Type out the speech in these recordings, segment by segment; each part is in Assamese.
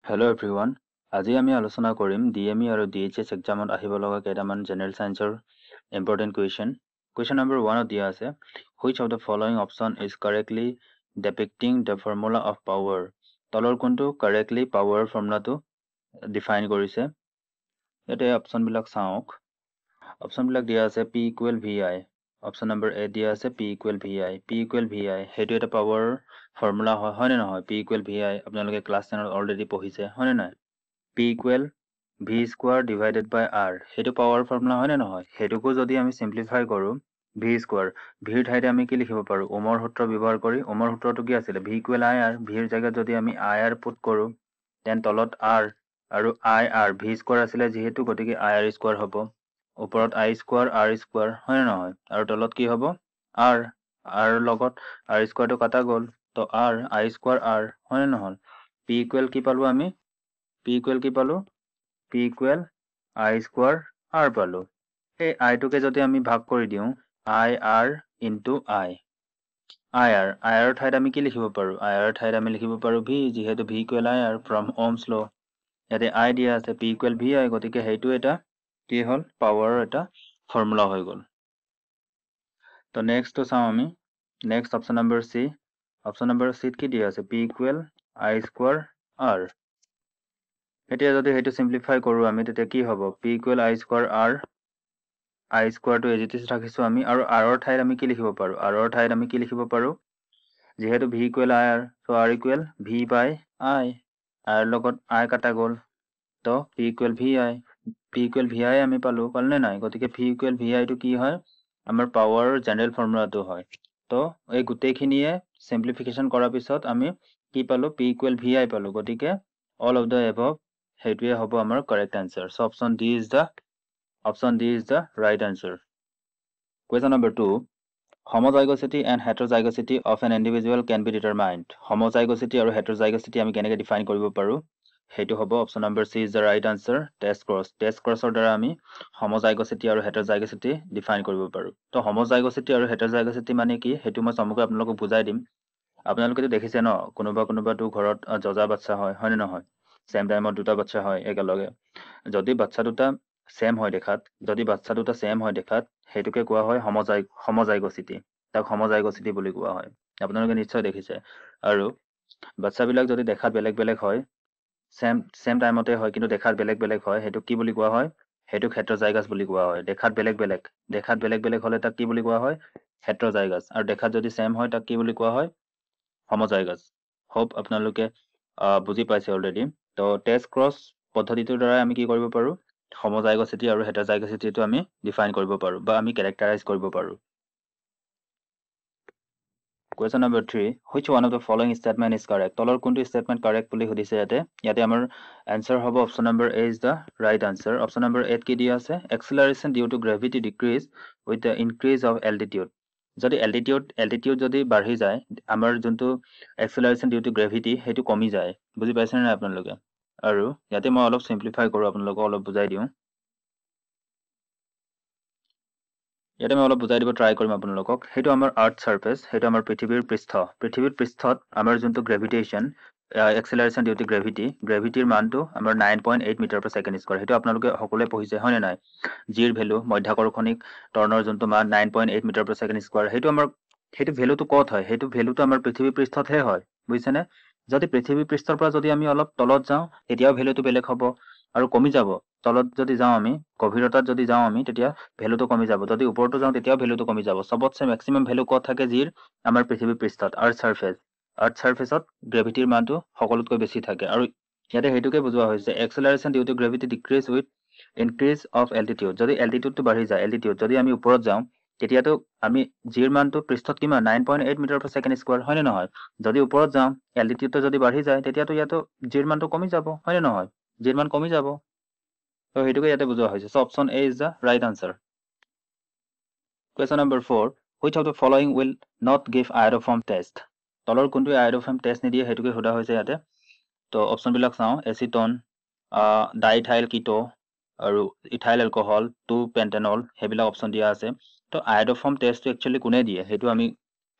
Hello everyone. আজি আমি আলোচনা কৰিম DME আৰু DHS এক্সামত আহিব লগা কেইটামান জেনেৰেল সায়েন্সৰ ইম্পৰ্টেন্ট কুৱেশ্যন। কুৱেশ্যন নম্বৰ 1 দিয়া আছে, which of the following option is correctly depicting the formula of power? তলৰ কোনটো correctly power formulaটো define কৰিছে? ইয়াতে অপচন বিলাক চাওক। অপচন বিলাক দিয়া আছে P equal VI। Option number A দিয়া আছে P equal VI। P equal VI সেইটো এটা পাৱাৰ ফৰ্মুলা হয় নে নহয়? P equal VI আপোনালোকে ক্লাছ 10 ত অলৰেডি পঢ়িছে হয় নে নহয়? P equal V square divided by R সেইটো পাৱাৰ ফৰ্মুলা হয় নে নহয়? সেইটোকো যদি আমি সিম্পলিফাই কৰো V square V ঠাইতে আমি কি লিখিব পাৰো? ওমৰ সূত্ৰ ব্যৱহাৰ কৰি ওমৰ সূত্ৰটো কি আছিল? V equal IR V ৰ জায়গাত যদি আমি IR পুট কৰো দেন তলত R আৰু IR V square আছিলে যেহেতু গতিকে IR square হ'ব। ওপৰত I square R square হয় নে নহয়? আৰু তলত কি হ'ব? R লগত R square টো কাটা গ'ল তো R I square R হয় নে নহয়? P equal কি পালো আমি? P equal কি পালো? P equal I square R পালো। এই I টোকে যদি আমি ভাগ কৰি দিওঁ IR into IR ঠাইত আমি কি লিখিব পাৰো? IR ঠাইত আমি লিখিব পাৰো V যেহেতু V equal IR from Ohm's law। ইয়াতে I দিয়া আছে P equal VI গতিকে সেইটো এটা কি হল? পাৱাৰৰ এটা ফৰ্মুলা হৈ গ'ল। তো নেক্সট তো চাওঁ আমি। Next option number C। Option number C কি দিয়া আছে? P equal I square R। এতিয়া যদি সেইটো সিম্পলিফাই কৰো আমি তেতিয়া কি হ'ব? P equal I square R I square টো এজ ইট ইজ ৰাখিছো আমি আৰু R ৰ ঠাইত আমি কি লিখিব পাৰো? R ৰ ঠাইত আমি কি লিখিব পাৰো? যেহেতু V equal IR so R equal V by I। R লগত I কাটা গ'ল তো P equal VI। P equal VI আমি পালো নে নাই? গতিকে P equal VI টো কি হয়? আমাৰ পাৱাৰৰ জেনেৰেল ফৰ্মুলাটো হয়। তো এই গোটেইখিনিয়ে সিম্পলিফিকেশন কৰাৰ পিছত আমি কি পালো? P equal VI পালো। গতিকে all of the above সেইটোৱে হ'ব আমাৰ correct answer। So option D is the right answer. Question number 2. Homozygosity and heterozygosity of an individual can be determined. Homozygosity আৰু heterozygosity আমি কেনেকৈ define কৰিব পাৰো? সেইটো হ'ব option number C is the right answer, test ক্ৰছৰ দ্বাৰা আমি homozygosity আৰু heterozygosity ডিফাইন কৰিব পাৰো। তো homozygosity আৰু heterozygosity মানে কি সেইটো মই চমুকৈ আপোনালোকক বুজাই দিম। আপোনালোকেতো দেখিছে ন কোনোবাটো ঘৰত যজা বাচ্চা হয় নে নহয়? সেম টাইমত দুটা বাচ্চা হয় একেলগে। যদি বাচ্চা দুটা সেম হয় দেখাত সেইটোকে কোৱা হয় homozygosity। তাক homozygosity বুলি কোৱা হয়। আপোনালোকে নিশ্চয় দেখিছে। আৰু বাচ্চাবিলাক যদি দেখাত বেলেগ বেলেগ হয় সেম টাইমতে হয় কিন্তু দেখাত বেলেগ হয় সেইটো কি বুলি কোৱা হয়? সেইটো হেটেৰোজাইগাছ বুলি কোৱা হয়। দেখাত বেলেগ বেলেগ হলে তাক কি বুলি কোৱা হয়? হেটেৰোজাইগাছ। আৰু দেখাত যদি সেম হয় তাক কি বুলি কোৱা হয়? homozygous। হোপ আপোনালোকে বুজি পাইছে অলৰেডি। তো টেষ্ট ক্ৰছ পদ্ধতিটোৰ দ্বাৰা আমি কি কৰিব পাৰো? homozygosity আৰু heterozygosity আমি ডিফাইন কৰিব পাৰো বা আমি ক্যাৰেক্টাৰাইজ কৰিব পাৰো। Question number 3. Which one of the following statement is correct? তলৰ কোনটো statement correct বুলি সুধিছে ইয়াতে আমাৰ answer হ'ব option number A is the right answer. Option number 8 কি দিয়া আছে? Acceleration due to gravity decrease with the increase of altitude. যদি altitude যদি বাঢ়ি যায় আমাৰ যোনটো acceleration due to gravity সেইটো কমি যায়। বুজি পাইছে নে আপোনালোকে? আৰু ইয়াতে মই অলপ simplify কৰো আপোনালোকক অলপ বুজাই দিওঁ। ইয়াতে মই অলপ বুজাই দিব ট্ৰাই কৰিম আপোনালোকক। সেইটো আমাৰ আৰ্থ সাৰফেস, সেইটো আমাৰ পৃথিৱীৰ পৃষ্ঠত আমাৰ যোনটো গ্ৰেভিটেশ্যন এক্সেলাৰেশ্যন ডিউ টু গ্ৰেভিটিৰ মানটো আমাৰ 9.8 মিটাৰ পাৰ ছেকেণ্ড স্কয়াৰ। সেইটো আপোনালোকে সকলোৱে পঢ়িছে হয় নে নাই? জিৰ ভ্যালু মধ্যাকৰ্ষণিক ত্বৰণৰ যোনটো মান 9.8 মিটাৰ পাৰ ছেকেণ্ড স্কয়াৰ সেইটো ভ্যালুটো ক'ত হয়? সেইটো ভ্যালুটো আমাৰ পৃথিৱীৰ পৃষ্ঠতহে হয়। বুজিছেনে? যদি পৃথিৱীৰ পৃষ্ঠৰ পৰা যদি আমি অলপ তলত যাওঁ তেতিয়াও ভ্যালুটো বেলেগ হ'ব আৰু কমি যাব। তলত যদি যাওঁ আমি গভীৰতাত যদি যাওঁ আমি তেতিয়া ভ্যালুটো কমি যাব। যদি ওপৰতো যাওঁ তেতিয়াও ভ্যালুটো কমি যাব। সবতছে ম্যাক্সিমাম ভ্যালু ক'ত থাকে? জিৰ আমাৰ পৃথিৱীৰ পৃষ্ঠত আৰ্থ সাৰফেসত গ্ৰেভিটিৰ মানটো সকলোতকৈ বেছি থাকে। আৰু ইয়াতে সেইটোকে বুজোৱা হৈছে acceleration due to gravity decrease with increase of altitude. যদি এল্টিটিউডটো বাঢ়ি যায় যদি আমি ওপৰত যাওঁ তেতিয়াতো আমি জিৰ মানটো পৃষ্ঠত কিমান 9.8 মিটাৰ পাৰ ছেকেণ্ড স্কয়াৰ হয় নে নহয়? যদি ওপৰত যাওঁ এল্টিটিউডটো যদি বাঢ়ি যায় তেতিয়াতো ইয়াতো জিৰ মানটো কমি যাব হয় নে নহয়? জিৰ মান কমি যাব। তো সেইটোকে ইয়াতে বুজোৱা হৈছে। So option A is the right answer. Question number 4. Which of the following will not give iodoform test? তলৰ কোনটো iodoform test নিদিয়ে সেইটোকে সোধা হৈছে ইয়াতে। তো অপচন বিলাক চাওঁ এচিটন, ডাইইথাইল কিটো আৰু ইথাইল এলকহল, 2-পেন্টেনল সেইবিলাক অপচন দিয়া আছে। তো iodoform টেষ্টটো একচুয়ালি কোনে দিয়ে সেইটো আমি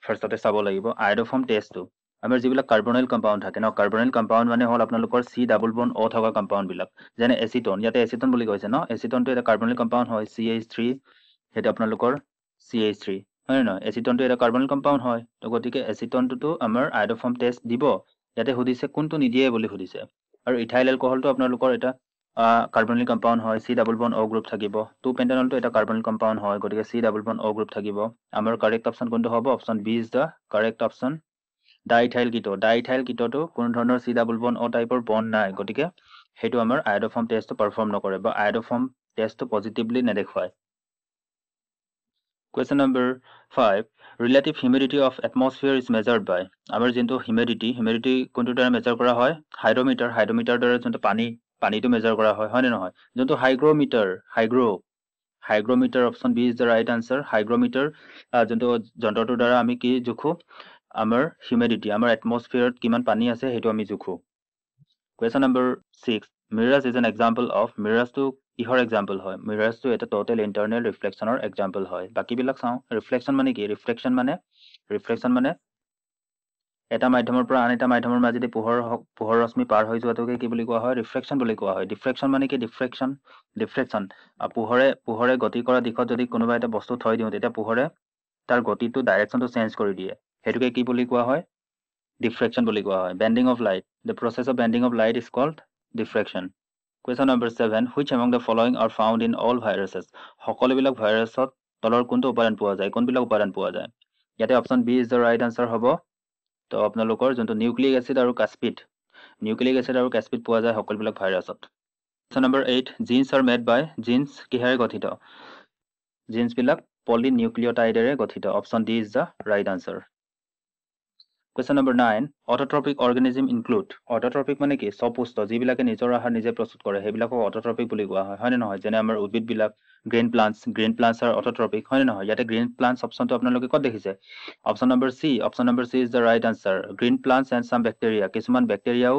ফাৰ্ষ্টতে চাব লাগিব। iodoform টেষ্টটো আমাৰ যিবিলাক কাৰ্বনাইল কম্পাউণ্ড থাকে ন কাৰ্বনাইল কম্পাউণ্ড মানে হ'ল আপোনালোকৰ C ডাবল বন্ড O থকা কম্পাউণ্ড বিলাক যেনে এচিটন ইয়াতে এচিটন বুলি কৈছে ন এচিটনটো এটা কাৰ্বনাইল কম্পাউণ্ড হয় CH3 সেইটো আপোনালোকৰ CH3 হয় নহয় এচিটনটো এটা কাৰ্বনাইল কম্পাউণ্ড হয় তো গতিকে এচিটনটো আমাৰ আইডোফৰ্ম টেষ্ট দিব ইয়াতে সুধিছে কোনটো নিদিয়ে বুলি সুধিছে আৰু ইথাইল এলকহলটো আপোনালোকৰ এটা কাৰ্বনাইল কম্পাউণ্ড হয় C double bond O group থাকিব 2 পেণ্টানলটো এটা কাৰ্বনাইল কম্পাউণ্ড হয় গতিকে C double bond O group থাকিব আমাৰ কাৰেক্ট অপচন কোনটো হ'ব option B is the correct option diethyl কিটোটো কোনো ধৰণৰ C ডাবল বন্ড O টাইপৰ বন্ড নাই গতিকে সেইটো আমাৰ আইডোফৰ্ম টেষ্টটো পাৰফৰ্ম নকৰে বা আইডোফৰ্ম টেষ্টটো positively নেদেখুৱায় Question number 5. Relative humidity of atmosphere is measured by. আমাৰ যোনটো humidity কোনটো দ্বাৰা মেজাৰ কৰা হয় হাইড্ৰমিটাৰ দ্বাৰা যোনটো পানীটো মেজাৰ কৰা হয় নে নহয় যোনটো hygrometer option B is the right answer hygrometer যোনটো যন্ত্ৰটোৰ দ্বাৰা আমি কি জোখো আমাৰ হিউমিডিটি আমাৰ এটমস্ফিয়াৰত কিমান পানী আছে সেইটো আমি জোখো Question number 6. Mirage is an example of mirage to কিহৰ এক্সাম্পল হয় মিৰাজটো এটা টোটাল ইন্টাৰনেল ৰিফ্লেকশনৰ এক্সাম্পল হয় বাকিবিলাক চাওঁ ৰিফ্লেকশন মানে কি ৰিফ্লেকশন মানে এটা মাধ্যমৰ পৰা আন এটা মাধ্যমৰ মাজেদি পোহৰ ৰশ্মি পাৰ হৈ যোৱাটোকে কি বুলি কোৱা হয় ৰিফ্লেকশন বুলি কোৱা হয় ডিফ্ৰেকশন মানে কি ডিফ্ৰেকশন পোহৰে গতি কৰা দিশত যদি কোনোবা এটা বস্তু থৈ দিওঁ তেতিয়া পোহৰে তাৰ গতিটো ডাইৰেকশনটো চেঞ্জ কৰি দিয়ে হেতুকে কি বুলি কোৱা হয় diffraction বুলি কোৱা হয় bending of light the process of bending of light is called diffraction Question number 7 which among the following are found in all viruses সকলোবিলাক ভাইৰাছত তলৰ কোনটো উপাদান পোৱা যায় কোনবিলাক উপাদান পোৱা যায় ইয়াতে option B is the right answer হ'ব তো আপোনালোকৰ যোনটো নিউক্লিক এসিড আৰু কাস্পিড পোৱা যায় সকলোবিলাক ভাইৰাছত Question number 8 genes are made by genes কিহেৰে গঠিত genes বিলাক পলিনিউক্লিঅটাইডেৰে গঠিত option D is the right answer Question number 9 autotrophic organism include autotrophic মানে কি সপুষ্ট যিবিলাকে নিজৰ আহাৰ নিজে প্ৰস্তুত কৰে সেইবিলাকক autotrophic বুলি কোৱা হয় নে নহয় যেনে আমাৰ উদ্ভিদ বিলাক গ্ৰীন প্লান্টছ are autotrophic হয় নে নহয় ইয়াতে গ্ৰীন প্লান্টছ অপচনটো আপোনালোকে ক'ত দেখিছে option number C is the right answer green plants and some bacteria কিছুমান ব্যাকটেৰিয়াও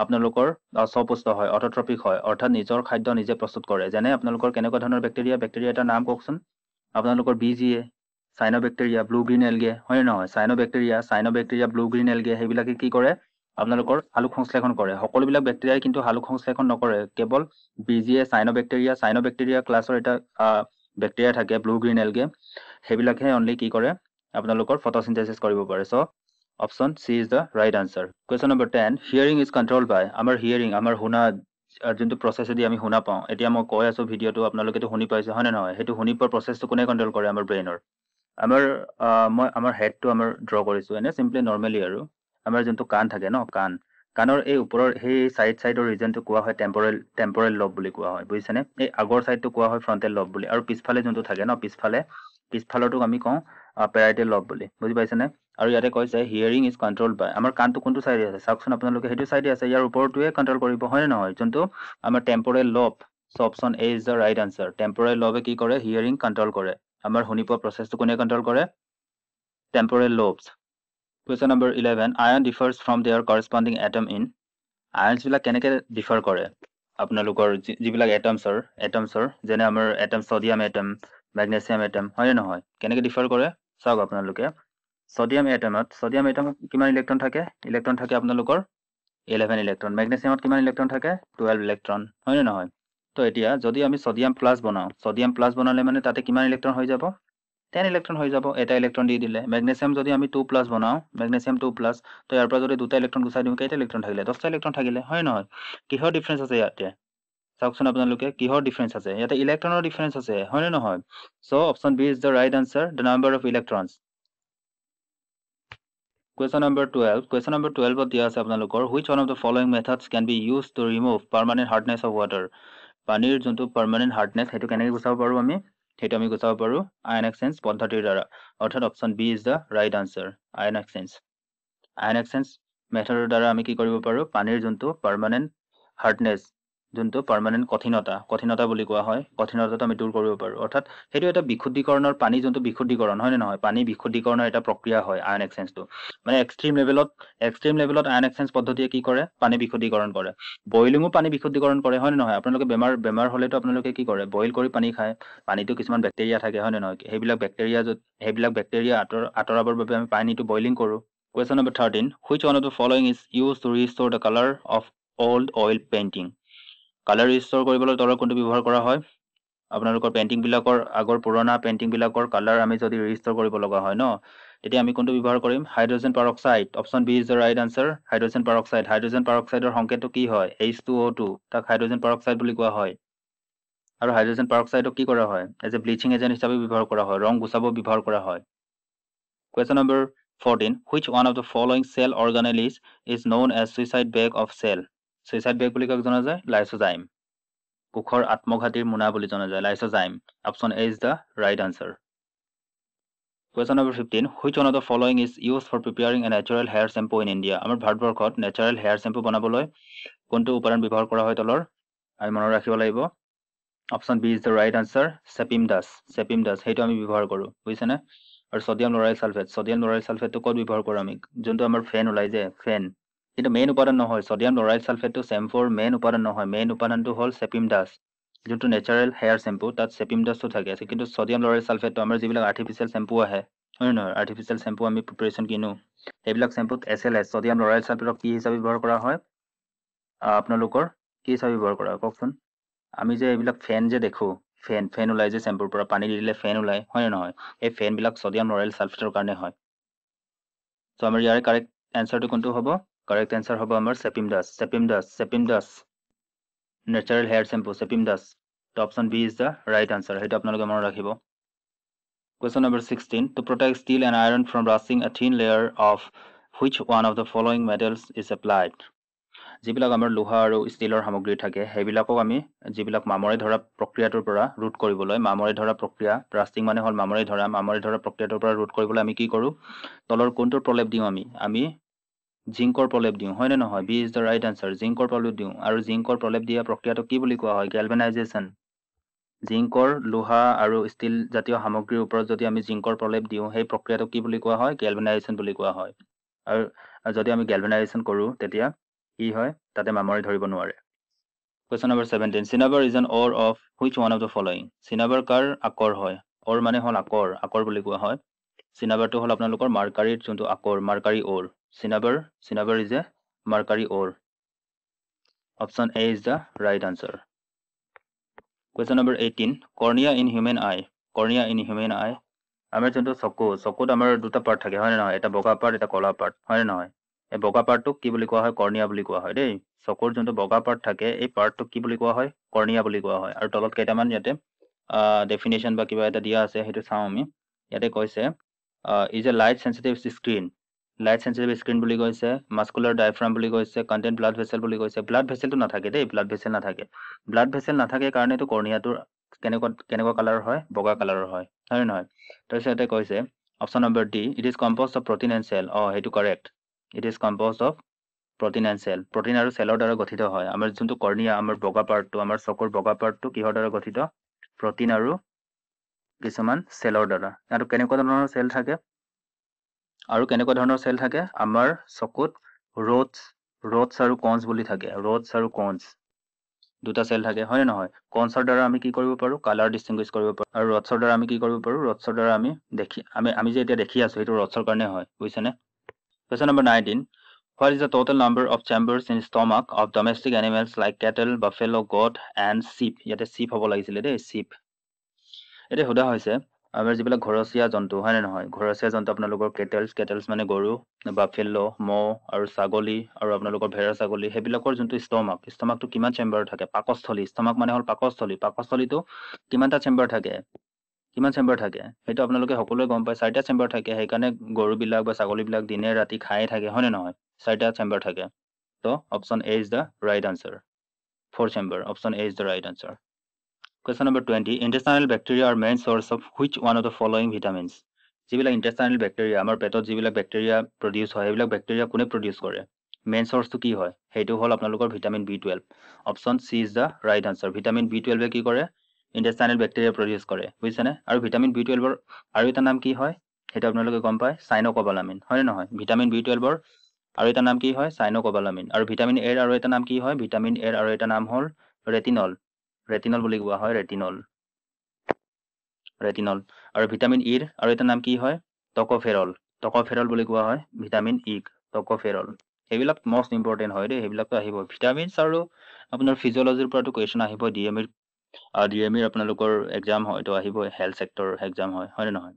আপোনালোকৰ সপুষ্ট হয় autotrophic হয় অৰ্থাৎ নিজৰ খাদ্য নিজে প্ৰস্তুত কৰে যেনে আপোনালোকৰ কেনেকুৱা ধৰণৰ ব্যাকটেৰিয়া এটা নাম কওকচোন আপোনালোকৰ BGA সাইনোব্যাকটেৰিয়া ব্লু গ্ৰীণ এলগে হয় নহয় সাইনোব্যাকটেৰিয়া ব্লু গ্ৰীণ এলগে সেইবিলাকে কি কৰে আপোনালোকৰ হালুক সংশ্লেষণ কৰে সকলোবিলাক ব্যাকটেৰিয়াই কিন্তু হালুক সংশ্লেষণ নকৰে কেৱল BGA সাইনোব্যাকটেৰিয়া ক্লাছৰ এটা ব্যাকটেৰিয়া থাকে ব্লু গ্ৰীণ এলগে সেইবিলাকহে অনলি কি কৰে আপোনালোকৰ ফটোসিনথেসিস কৰিব পাৰে so option C is the right answer Question number 10 hearing is controlled by আমাৰ শুনা যোনটো প্ৰসেসেদি আমি শুনা পাওঁ এতিয়া মই কৈ আছো ভিডিওটো আপোনালোকেটো শুনি পাইছে হয় নে নহয় হেতু শুনি পোৱা প্ৰসেসটো কোনে কন্ট্ৰোল কৰে আমাৰ ব্ৰেইনৰ আমাৰ হেডটো আমাৰ ড্ৰ কৰিছো এনে সিম্পলি নৰমালি আৰু আমাৰ যোনটো কাণ থাকে ন কাণৰ এই ওপৰৰ সেই সাইডৰ ৰিজনটো কোৱা হয় টেম্পোৰেল লব বুলি কোৱা হয় বুজিছেনে এই আগৰ সাইডটো কোৱা হয় ফ্ৰন্টেল লব বুলি আৰু পিছফালে যোনটো থাকে ন পিছফালৰটোক আমি কওঁ পেৰাইটেল লব বুলি বুজি পাইছেনে আৰু ইয়াতে কৈছে হিয়াৰিং ইজ কন্ট্ৰোলড বাই আমাৰ কাণটো কোনটো সাইডে আছে চাওকচোন আপোনালোকে হেতু সাইডে আছে ইয়াৰ ওপৰটোৱে কন্ট্ৰোল কৰিব হয় নে নহয় যোনটো আমাৰ temporal lobe so option A is the right answer temporal লবে কি কৰে হিয়াৰিং কন্ট্ৰোল কৰে আমাৰ শুনি পোৱা প্ৰসেসটো কোনে কন্ট্ৰোল কৰে temporal lobes Question number 11 ion differs from their corresponding atom in ions বিলাক কেনেকৈ ডিফাৰ কৰে আপোনালোকৰ যিবিলাক এটমছৰ যেনে আমাৰ atom sodium atom magnesium atom হয় নহয় কেনেকৈ ডিফাৰ কৰে চাওক আপোনালোকে সোডিয়াম এটমত কিমান ইলেক্ট্ৰন থাকে আপোনালোকৰ 11 ইলেক্ট্ৰন মেগনেছিয়ামত কিমান ইলেক্ট্ৰন থাকে 12 ইলেক্ট্ৰন হয় নহয় তো এতিয়া যদি আমি সোডিয়াম প্লাস বনালে মানে তাতে কিমান ইলেক্ট্ৰন হৈ যাব 10 ইলেক্ট্ৰন হৈ যাব এটা ইলেক্ট্ৰন দি দিলে মেগনেছিয়াম যদি আমি 2+ বনাও মেগনেছিয়াম 2+ তো ইয়াৰ পৰা যদি দুটা ইলেক্ট্ৰন গুচাই দিও কেইটা ইলেক্ট্ৰন থাকিলে 10টা ইলেক্ট্ৰন থাকিলে হয় নহয় কিহৰ ডিফাৰেন্স আছে ইয়াতে চাওকচোন আপোনালোকে কিহৰ ডিফাৰেন্স আছে ইয়াতে ইলেক্ট্ৰনৰ ডিফাৰেন্স আছে হয় নহয় so option B is the right answer the number of electrons Question number 12 দিয়া আছে আপোনালোকৰ which one of the following methods can be used to remove permanent hardness of water পানীৰ যোনটো পাৰ্মানেন্ট হাৰ্ডনেস হেতু কেনেকৈ গুচাব পাৰো আমি হেতু আমি গুচাব পাৰো আয়ন এক্সচেঞ্জ পদ্ধতিৰ দ্বাৰা অৰ্থাৎ option B is the right answer ion exchange মেথডৰ দ্বাৰা আমি কি কৰিব পাৰো পানীৰ যোনটো পাৰ্মানেন্ট হাৰ্ডনেস যোনটো পাৰ্মানেন্ট কঠিনতা বুলি কোৱা হয় কঠিনতাটো আমি দূৰ কৰিব পাৰো অৰ্থাৎ হেতু এটা বিশুদ্ধীকৰণৰ পানী যোনটো বিশুদ্ধীকৰণ হয় নহয় পানী বিশুদ্ধীকৰণৰ এটা প্ৰক্ৰিয়া হয় আয়ন এক্সচেঞ্জটো মানে এক্সট্ৰিম লেভেলত আয়ন এক্সচেঞ্জ পদ্ধতিয়ে কি কৰে পানী বিশুদ্ধীকৰণ কৰে বইলিংও পানী বিশুদ্ধীকৰণ কৰে হয় নহয় আপোনালোকে বেমাৰ হলেতো আপোনালোকে কি কৰে বইল কৰি পানী খায় পানীটো কিছুমান ব্যাকটেৰিয়া থাকে হয় নহয় সেইবিলাক ব্যাকটেৰিয়া আঁতৰাবৰ বাবে আমি পানীটো বইলিং কৰো Question number 13. Which one of the following is used to restore the color of old oil painting? Color restore কৰিবলৈ তলৰ কোনটো ব্যৱহাৰ কৰা হয়? আপোনালোকৰ পেইন্টিং বিলাকৰ আগৰ পুৰণা পেইন্টিং বিলাকৰ কালাৰ আমি যদি ৰিষ্টৰ কৰিব লগা হয় ন তেতিয়া আমি কোনটো ব্যৱহাৰ কৰিম hydrogen peroxide option B is the right answer hydrogen পাৰঅক্সাইডৰ সংকেতটো কি হয় H2O2 তাক হাইড্ৰোজেন পাৰঅক্সাইড বুলি কোৱা হয় আৰু হাইড্ৰোজেন পাৰঅক্সাইডক কি কৰা হয় এজ এ ব্লিচিং এজেন্ট হিচাপে ব্যৱহাৰ কৰা হয় ৰং গুচাব ব্যৱহাৰ কৰা হয় Question number 14 Which one of the following cell organelles is known as suicide bag of cell suicide bag বুলি কাক জনা যায় লাইসোজাইম কোষৰ আত্মঘাতীৰ মুনা বুলি জনা যায় lysozyme option A is the right answer Question number 15 Which one of the following is used for preparing a natural hair shampoo in India আমাৰ ভাৰতবৰ্ষত natural hair shampoo বনাবলৈ কোনটো উপাদান ব্যৱহাৰ কৰা হয় তলৰ আমি মনত ৰাখিব লাগিব Option B is the right answer Sapim das সেইটো আমি ব্যৱহাৰ কৰো বুজিছেনে আৰু সোডিয়াম লৰাইল সালফেটটো ক'ত ব্যৱহাৰ কৰো আমি যোনটো আমাৰ ফেন ওলাই যে ফেন কিন্তু মেইন উপাদান নহয় সোডিয়াম লৰাইল সালফেটটো শ্যাম্পুৰ মেইন উপাদান নহয় মেইন উপাদানটো হ'ল সেপিম ডাস যোনটো নেচাৰেল হেয়াৰ শ্যাম্পু তাত সেপিম ডাসটো থাকে আছে কিন্তু সোডিয়াম লৰাইল সালফেটটো আমাৰ যিবিলাক আৰ্টিফিশিয়াল শ্যাম্পু আহে হয় নহয় আৰ্টিফিশিয়াল শ্যাম্পু আমি প্ৰিপাৰেচন কিনো সেইবিলাক শ্যাম্পুত SLS সোডিয়াম লৰাইল সালফেটক কি হিচাপে ব্যৱহাৰ কৰা হয় আপোনালোকৰ কি হিচাপে ব্যৱহাৰ কৰা কওকচোন আমি যে এইবিলাক ফেন যে দেখো ফেন ওলাই যে শ্যাম্পুৰ পৰা পানী দি দিলে ফেন ওলাই হয় নে নহয় এই ফেন বিলাক সোডিয়াম লৰাইল সালফেটৰ কাৰণে হয় সো আমাৰ ইয়াৰ কাৰেক্ট আনসাৰটো কোনটো হ'ব কাৰেক্ট আনসাৰ হ'ব আমাৰ sapindus natural hair shampoo sapindus তো option B is the right answer সেইটো আপোনালোকে মনত ৰাখিব Question number 16 To protect steel and iron from rusting a thin layer of which one of the following metals is applied যিবিলাক আমাৰ লোহা আৰু ষ্টিলৰ সামগ্ৰী থাকে সেইবিলাকক আমি যিবিলাক মামৰে ধৰা প্ৰক্ৰিয়াটোৰ পৰা ৰুট কৰিবলৈ মামৰে ধৰা প্ৰক্ৰিয়া ৰাষ্টিং মানে হ'ল মামৰে ধৰা প্ৰক্ৰিয়াটোৰ পৰা ৰুট কৰিবলৈ আমি কি কৰো তলৰ কোনটোৰ প্ৰলেপ দিওঁ আমি জিংকৰ প্ৰলেপ দিওঁ হয় নে নহয় B is the right answer জিংকৰ প্ৰলেপ দিওঁ আৰু জিংকৰ প্ৰলেপ দিয়া প্ৰক্ৰিয়াটো কি বুলি কোৱা হয় গ্যালভানাইজেশ্যন জিংকৰ লোহা আৰু ষ্টিল জাতীয় সামগ্ৰীৰ ওপৰত যদি আমি জিংকৰ প্ৰলেপ দিওঁ সেই প্ৰক্ৰিয়াটো কি বুলি কোৱা হয় গ্যালভানাইজেশ্যন বুলি কোৱা হয় আৰু যদি আমি গ্যালভানাইজেশ্যন কৰো তেতিয়া কি হয় তাতে মামৰে ধৰিব নোৱাৰে Question number 17 Cinnabar is an ore of which one of the following Cinnabar কাৰ আকৰ হয় ore মানে হ'ল আকৰ বুলি কোৱা হয় Cinnabar টো হ'ল আপোনালোকৰ মাৰ্কাৰীৰ যোনটো আকৰ মাৰ্কাৰী ore Cinnabar is a mercury ore Option A is the right answer Question number 18 Cornea in human eye আমাৰ যোনটো চকুত আমাৰ দুটা পাৰ্ট থাকে হয় নে নহয় এটা বগা পাৰ্ট এটা কলা পাৰ্ট হয় নে নহয় এই বগা পাৰ্টটোক কি বুলি কোৱা হয় কৰ্নিয়া বুলি কোৱা হয় দেই চকুৰ যোনটো বগা পাৰ্ট থাকে এই পাৰ্টটোক কি বুলি কোৱা হয় কৰ্নিয়া বুলি কোৱা হয় আৰু তলত কেইটামান ইয়াতে ডেফিনেশ্যন বা কিবা এটা দিয়া আছে সেইটো চাওঁ আমি ইয়াতে কৈছে ইজ এ লাইট সেনচিটিভ স্ক্ৰীন বুলি কৈছে মাস্কুলাৰ ডায়াফ্ৰাম বুলি কৈছে কন্টেন্ট ব্লাড ভেসেল বুলি কৈছে ব্লাড ভেসেলটো নাথাকে দেই ব্লাড ভেসেল নাথাকে কাৰণেতো কৰ্নিয়াটোৰ কেনেকুৱা কালাৰ হয় বগা কালাৰৰ হয় হয় নহয় তাৰপিছত ইয়াতে কৈছে option number D it is composed of protein and cell সেইটো correct it is composed of protein and cell protein আৰু চেলৰ দ্বাৰা গঠিত হয় আমাৰ যোনটো কৰ্নিয়া আমাৰ বগা পাৰ্টটো আমাৰ চকুৰ বগা পাৰ্টটো কিহৰ দ্বাৰা গঠিত প্ৰটিন আৰু কিছুমান চেলৰ দ্বাৰা আৰু কেনেকুৱা ধৰণৰ চেল থাকে আৰু কেনেকুৱা ধৰণৰ চেল থাকে আমাৰ চকুত ৰোডছ আৰু কনছ বুলি থাকে ৰোডছ আৰু কনছ দুটা চেল থাকে হয় নে নহয় কনছৰ দ্বাৰা আমি কি কৰিব পাৰো কালাৰ ডিস্টিংগুইশ কৰিব পাৰো আৰু ৰডছৰ দ্বাৰা আমি কি কৰিব পাৰো ৰডছৰ দ্বাৰা আমি যে এতিয়া দেখি আছো সেইটো ৰডছৰ কাৰণে হয় বুজিছেনে Question number 19 What is the total number of chambers in stomach of domestic animals like cattle, buffalo, goat and sheep ইয়াতে sheep হ'ব লাগিছিলে দেই sheep এতিয়া সোধা হৈছে আমাৰ যিবিলাক ঘৰচীয়া জন্তু হয় নে নহয় ঘৰচীয়া জন্তু আপোনালোকৰ কেটেলছ মানে গৰু বাফেলো মৌ আৰু ছাগলী আৰু আপোনালোকৰ ভেড়া ছাগলী সেইবিলাকৰ যোনটো ষ্টমাকটো কিমান চেম্বাৰ থাকে পাকস্থলী ষ্টমাক মানে হ'ল পাকস্থলীটো কিমানটা চেম্বাৰ থাকে সেইটো আপোনালোকে সকলোৱে গম পায় 4টা চেম্বাৰ থাকে সেইকাৰণে গৰুবিলাক বা ছাগলীবিলাক দিনে ৰাতি খায়ে থাকে হয় নে নহয় 4টা চেম্বাৰ থাকে তো option A is the right answer 4 chamber option A is the right answer Question number 20 Intestinal bacteria are main source of which one of the following vitamins যিবিলাক ইন্টেষ্টাইনেল বেক্টেৰিয়া আমাৰ পেটত যিবিলাক বেক্টেৰিয়া প্ৰডিউস হয় সেইবিলাক বেক্টেৰিয়া কোনে প্ৰডিউস কৰে মেইন সোৰ্সটো কি হয় সেইটো হ'ল আপোনালোকৰ vitamin B12 option C is the right answer vitamin B12 এ কি কৰে ইন্টেষ্টাইনেল বেক্টেৰিয়া প্ৰডিউস কৰে বুজিছেনে আৰু ভিটামিন B12 ৰ আৰু এটা নাম কি হয় সেইটো আপোনালোকে গম পায় সাইনোকোবালামিন হয় নে নহয় ভিটামিন B12 ৰ আৰু এটা নাম কি হয় সাইনোকোবালামিন আৰু ভিটামিন এ ৰ আৰু এটা নাম কি হয় ভিটামিন এ ৰ আৰু এটা নাম হ'ল ৰেটিনল বুলি কোৱা হয় ৰেটিনল আৰু ভিটামিন ইৰ আৰু এটা নাম কি হয় টকোফেৰল টক'ফেৰল বুলি কোৱা হয় ভিটামিন ইক টক'ফেৰল সেইবিলাক মষ্ট ইম্পৰ্টেণ্ট হয় দেই সেইবিলাকতো আহিব ভিটামিনছ আৰু আপোনাৰ ফিজিঅ'লজিৰ পৰাটো কুৱেশ্যন আহিব ডিএমইৰ আপোনালোকৰ এক্সাম হয় এইটো আহিব হেল্থ ছেক্টৰ এক্সাম হয় নে নহয়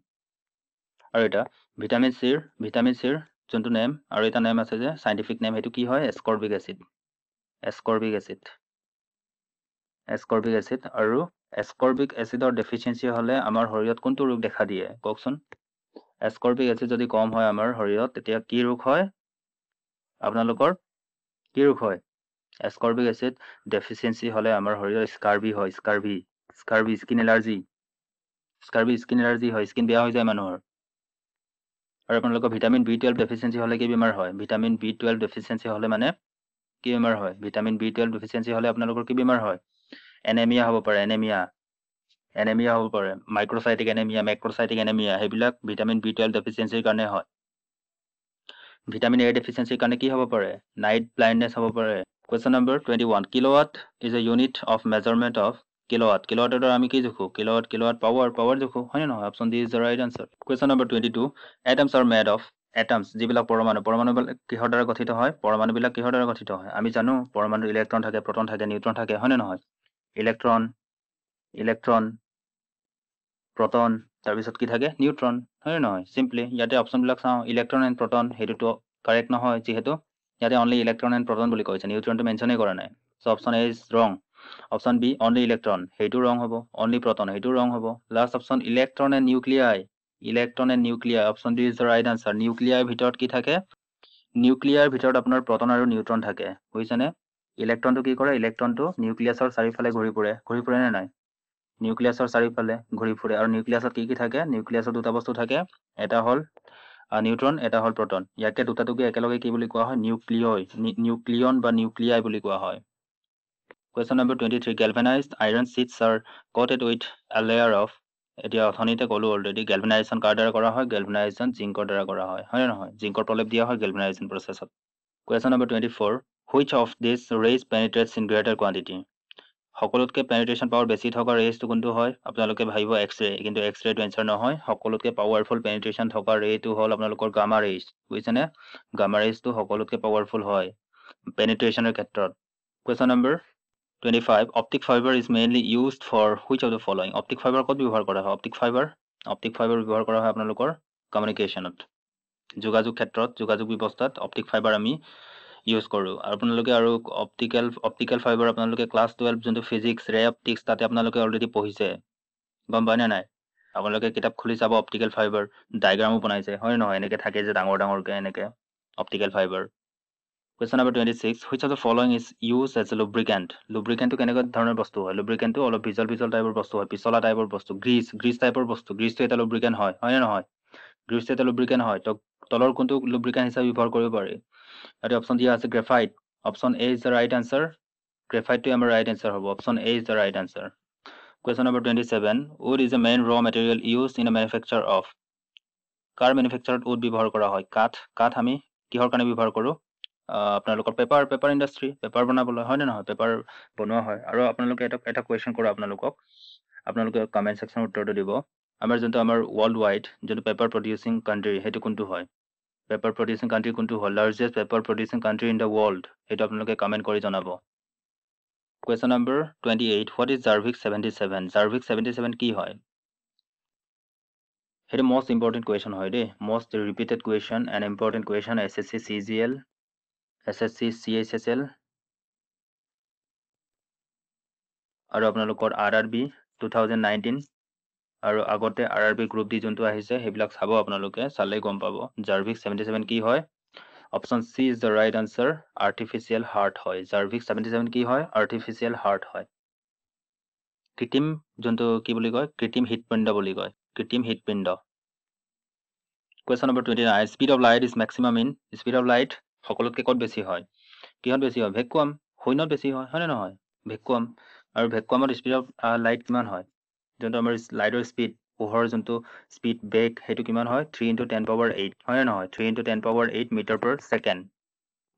আৰু এটা ভিটামিন চিৰ যোনটো নেম আৰু এটা নেম আছে যে চাইণ্টিফিক নেম সেইটো কি হয় এস্কৰ্বিক এচিড আৰু এস্কৰ্বিক এচিডৰ ডেফিচিয়েঞ্চি হ'লে আমাৰ শৰীৰত কোনটো ৰোগ দেখা দিয়ে কওকচোন এস্কৰ্বিক এচিড যদি কম হয় আমাৰ শৰীৰত তেতিয়া কি ৰোগ হয় আপোনালোকৰ কি ৰোগ হয় এস্কৰ্বিক এচিড ডেফিচিয়েঞ্চি হ'লে আমাৰ শৰীৰত স্কাৰ্বি হয় স্কাৰ্বি স্কিন এলাৰ্জি হয় স্কিন বেয়া হৈ যায় মানুহৰ আৰু আপোনালোকৰ ভিটামিন B12 ডেফিচিয়েঞ্চি হ'লে কি বেমাৰ হয় ভিটামিন B12 ডেফিচিয়েঞ্চি হ'লে মানে কি বেমাৰ হয় ভিটামিন B12 ডেফিচিয়েঞ্চি হ'লে আপোনালোকৰ কি বেমাৰ হয় এনেমিয়া হ'ব পাৰে এনেমিয়া হ'ব পাৰে মাইক্ৰ'চাইটিক এনেমিয়া সেইবিলাক ভিটামিন B12 ডেফিচিয়েঞ্চিৰ কাৰণে হয় ভিটামিন A ডেফিচিয়েঞ্চিৰ কাৰণে কি হ'ব পাৰে নাইট ব্লাইণ্ডনেছ হ'ব পাৰে question number 21 kilowatt is a unit of measurement of কিলোৱাটৰ আমি কি জোখো কিলোৱাট পাৱাৰ জোখো হয় নে নহয় option D is the right answer question number 22 atoms are made of atoms যিবিলাক পৰমাণুবিলাক কিহৰ দ্বাৰা গঠিত হয় পৰমাণুবিলাক কিহৰ দ্বাৰা গঠিত হয় আমি জানো পৰমাণুত ইলেক্ট্ৰন থাকে প্ৰটন থাকে নিউট্ৰন থাকে হয় নে নহয় ইলেক্ট্ৰন প্ৰটন তাৰপিছত কি থাকে নিউট্ৰন হয় নে নহয় চিম্পলি ইয়াতে অপশ্যনবিলাক চাওঁ ইলেক্ট্ৰন এণ্ড প্ৰটন সেইটোতো কাৰেক্ট নহয় যিহেতু ইয়াতে অনলি ইলেক্ট্ৰন এণ্ড প্ৰটন বুলি কৈছে নিউট্ৰনটো মেনশ্যনেই কৰা নাই চ' অপশ্যন এ ইজ ৰং অপশ্যন বি অনলি ইলেক্ট্ৰন সেইটো ৰং হ'ব অনলি প্ৰটন সেইটো ৰং হ'ব last option electron and nuclei option D is the right answer nuclear ভিতৰত কি থাকে নিউক্লিয়াৰ ভিতৰত আপোনাৰ প্ৰটন আৰু নিউট্ৰন থাকে বুজিছেনে ইলেক্ট্ৰনটো কি কৰে ইলেক্ট্ৰনটো নিউক্লিয়াছৰ চাৰিওফালে ঘূৰি ফুৰে নে নাই নিউক্লিয়াছৰ চাৰিওফালে ঘূৰি ফুৰে আৰু নিউক্লিয়াছত কি থাকে নিউক্লিয়াছত দুটা বস্তু থাকে এটা হ'ল নিউট্ৰন এটা হ'ল প্ৰটন ইয়াকে দুটাটোকে একেলগে কি বুলি কোৱা হয় নিউক্লিয়ন বা নিউক্লিয়াই বুলি কোৱা হয় question number 23 galvanised iron sheets are coated with a layer of এতিয়া অথনিতে ক'লো অলৰেডি গেলভেনাইজেশ্যন কাৰ দ্বাৰা কৰা হয় গেলভেনাইজেশ্যন জিংকৰ দ্বাৰা কৰা হয় নে নহয় জিংকৰ প্ৰলেপ দিয়া হয় গেলভেনাইজেশ্যন প্ৰচেছত question number 24 which of this rays penetrates in greater quantity সকলোতকৈ পেনিট্ৰেশ্যন পাৱাৰ বেছি থকা ৰেজটো কোনটো হয় আপোনালোকে ভাবিব এক্স ৰে কিন্তু এক্স ৰেটো এনচাৰ নহয় সকলোতকৈ পাৱাৰফুল পেনিট্ৰেশ্যন থকা ৰেটো হ'ল আপোনালোকৰ গামা ৰেজ বুজিছেনে গামা ৰেজটো সকলোতকৈ পাৱাৰফুল হয় পেনিট্ৰেশ্যনৰ ক্ষেত্ৰত question number 25 optic fibre is mainly used for which of the following optic fibre ক'ত ব্যৱহাৰ কৰা হয় অপটিক ফাইবাৰ ব্যৱহাৰ কৰা হয় আপোনালোকৰ কমিউনিকেশ্যনত যোগাযোগ ব্যৱস্থাত অপটিক ফাইবাৰ আমি ইউজ কৰোঁ আৰু আপোনালোকে আৰু অপটিকেল ফাইবাৰ আপোনালোকে ক্লাছ 12 যোনটো ফিজিক্স ৰে অপটিক্স তাতে আপোনালোকে অলৰেডি পঢ়িছে গম পায়নে নাই আপোনালোকে কিতাপ খুলি চাব অপটিকেল ফাইবাৰ ডায়েগ্ৰামো বনাইছে হয় নহয় এনেকৈ থাকে যে ডাঙৰকৈ এনেকৈ optical fibre question number 26 which of the following is use as a লুব্ৰিকেণ্টটো কেনেকুৱা ধৰণৰ বস্তু হয় লুব্ৰিকেণ্টটো অলপ ভিজল টাইপৰ বস্তু হয় পিছলা টাইপৰ বস্তু গ্ৰীচ টাইপৰ বস্তু গ্ৰীচটো এটা লুব্ৰিকেণ্ট হয় নে নহয় গ্ৰীচটো এটা লুব্ৰিকেণ্ট হয় তো তলৰ কোনটো লুব্ৰিকেণ্ট হিচাপে ব্যৱহাৰ কৰিব পাৰি ইয়াতে অপশ্যন দিয়া আছে graphite option A is the right answer গ্ৰেফাইটটোৱে আমাৰ ৰাইট আনসাৰ হ'ব option A is the right answer question number 27 wood is a main raw material use in a manufacture of car মেনুফেকচাৰত উড ব্যৱহাৰ কৰা হয় কাঠ আমি কিহৰ কাৰণে ব্যৱহাৰ কৰোঁ আপোনালোকৰ পেপাৰ ইণ্ডাষ্ট্ৰি পেপাৰ বনাবলৈ হয় নে নহয় পেপাৰ বনোৱা হয় আৰু আপোনালোকে এটা কুৱেশ্যন কৰোঁ আপোনালোকে কমেণ্ট ছেকশ্যনৰ উত্তৰটো দিব আমাৰ ৱৰ্ল্ড ৱাইড যোনটো পেপাৰ প্ৰডিউচিং কাণ্ট্ৰি সেইটো কোনটো হয় পেপাৰ প্ৰডিউচিং কাণ্ট্ৰি কোনটো হয় largest paper producing country in the world সেইটো আপোনালোকে কমেণ্ট কৰি জনাব কুৱেশ্যন নম্বৰ 28 হোৱাট ইজ জাৰ্ভিক 77 কি হয় সেইটো মষ্ট ইম্পৰ্টেণ্ট কুৱেশ্যন হয় দেই most repeated question and important question SSC CGL SSC CHSL আৰু আপোনালোকৰ RRB 2019 আৰু আগতে RRB গ্ৰুপ ডি যোনটো আহিছে সেইবিলাক চাব আপোনালোকে চালেই গম পাব জাৰ্ভিক 77 কি হয় option C is the right answer artificial heart হয় জাৰ্ভিক 77 কি হয় আৰ্টিফিচিয়েল হাৰ্ট হয় কৃত্ৰিম যোনটো কি বুলি কয় কৃত্ৰিম হৃদপিণ্ড বুলি কয় কৃত্ৰিম হৃদপিণ্ড question number 29 speed of light is maximum in speed of light সকলোতকৈ ক'ত বেছি হয় কিহত বেছি হয় ভেকুৱাম শূন্যত বেছি হয় নে নহয় ভেকুৱাম আৰু ভেকুৱামত স্পীড অফ লাইট কিমান হয় যোনটো আমাৰ লাইটৰ স্পীড পোহৰৰ যোনটো স্পীড বেগ সেইটো কিমান হয় 3 × 10⁸ হয় নে নহয় 3 × 10⁸ মিটাৰ পাৰ ছেকেণ্ড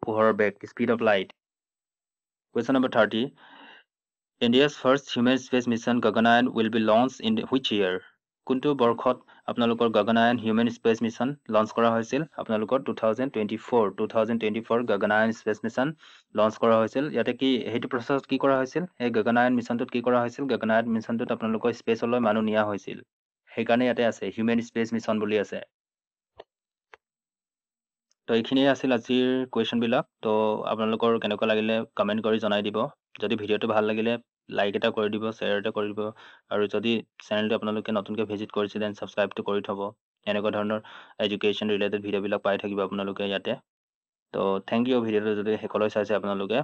পোহৰৰ বেগ speed of light question number 30 India's first human space mission Gaganyaan will be launched in which year কোনটো বৰ্ষত আপোনালোকৰ গগনায়ন হিউমেন স্পেচ মিছন লঞ্চ কৰা হৈছিল আপোনালোকৰ 2024 গগনায়ন স্পেচ মিছন লঞ্চ কৰা হৈছিল ইয়াতে কি সেইটো প্ৰচেছত কি কৰা হৈছিল এই গগনায়ন মিছনটোত কি কৰা হৈছিল গগনায়ন মিছনটোত আপোনালোকৰ স্পেচলৈ মানুহ নিয়া হৈছিল সেইকাৰণে ইয়াতে আছে হিউমেন স্পেচ মিছন বুলি আছে তো এইখিনিয়ে আছিল আজিৰ কুৱেশ্যনবিলাক তো আপোনালোকৰ কেনেকুৱা লাগিলে কমেণ্ট কৰি জনাই দিব যদি ভিডিঅ'টো ভাল লাগিলে লাইক এটা কৰি দিব শ্বেয়াৰ এটা কৰি দিব আৰু যদি চেনেলটো আপোনালোকে নতুনকৈ ভিজিট কৰিছে দেন ছাবস্ক্ৰাইবটো কৰি থ'ব এনেকুৱা ধৰণৰ এডুকেশ্যন ৰিলেটেড ভিডিঅ'বিলাক পাই থাকিব আপোনালোকে ইয়াতে তো থেংক ইউ ভিডিঅ'টো যদি শেষলৈ চাইছে আপোনালোকে